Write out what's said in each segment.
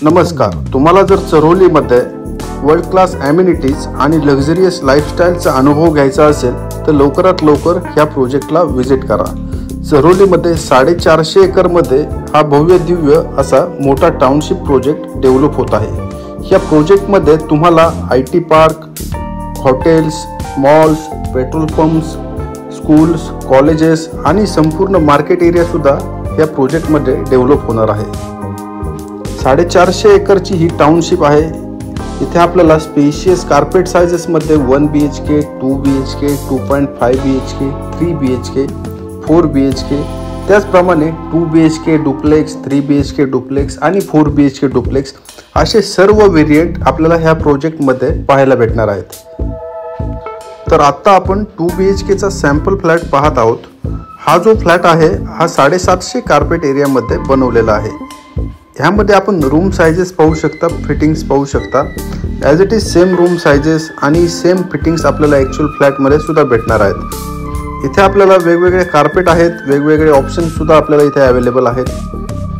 नमस्कार. तुम्हाला जर चरोलीमध्ये वर्ल्ड क्लास ॲम्युनिटीज आणि लक्झरियस लाईफस्टाईलचा अनुभव घ्यायचा असेल तर लवकरात लवकर ह्या प्रोजेक्टला व्हिजिट करा. चरोलीमध्ये 450 एकरमध्ये हा भव्य दिव्य असा मोठा टाउनशिप प्रोजेक्ट डेव्हलप होत आहे. या प्रोजेक्टमध्ये तुम्हाला IT park, hotels, malls, petrol pumps, schools, colleges आणि संपूर्ण मार्केट एरियासुद्धा या प्रोजेक्टमध्ये डेव्हलप होणार आहे. 450 एकरची ही टाउनशिप आहे. इथे आपल्याला spacious carpet साइजेसमध्ये 1 BHK, 2 BHK, 2.5 BHK, 3 BHK, 4 BHK, त्याचप्रमाणे 2 BHK डुप्लेक्स, 3 BHK डुप्लेक्स आणि 4 BHK डुप्लेक्स असे सर्व व्हेरियंट आपल्याला ह्या प्रोजेक्टमध्ये पाहायला भेटणार आहेत. तर आत्ता आपण 2 BHKचा सॅम्पल फ्लॅट पाहत आहोत. हा जो फ्लॅट आहे हा 750 कार्पेट एरियामध्ये बनवलेला आहे. ह्यामध्ये आपण रूम साइजेस पाहू शकता, फिटिंग्स पाहू शकता. As it is same room sizes आणि सेम फिटिंग्स आपल्याला ॲक्च्युअल फ्लॅटमध्ये सुद्धा भेटणार आहेत. इथे आपल्याला वेगवेगळे कार्पेट आहेत, वेगवेगळे ऑप्शनसुद्धा आपल्याला इथे अवेलेबल आहेत.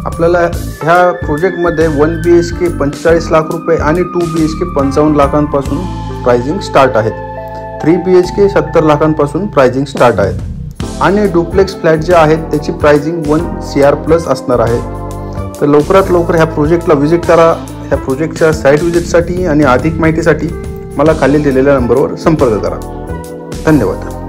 आपल्याला ह्या प्रोजेक्टमध्ये 1 BHK 45 लाख रुपये आणि 2 BHK 55 लाखांपासून प्राइजिंग स्टार्ट आहेत. 3 BHK 70 लाखांपासून प्राइजिंग स्टार्ट आहेत आणि डुप्लेक्स फ्लॅट जे आहेत त्याची प्राइजिंग 1 CR प्लस असणार आहे. तर लवकरात लवकर ह्या प्रोजेक्टला व्हिजिट करा. ह्या प्रोजेक्टच्या साईट व्हिजिटसाठी आणि अधिक माहितीसाठी मला खाली दिलेल्या नंबरवर संपर्क करा. धन्यवाद.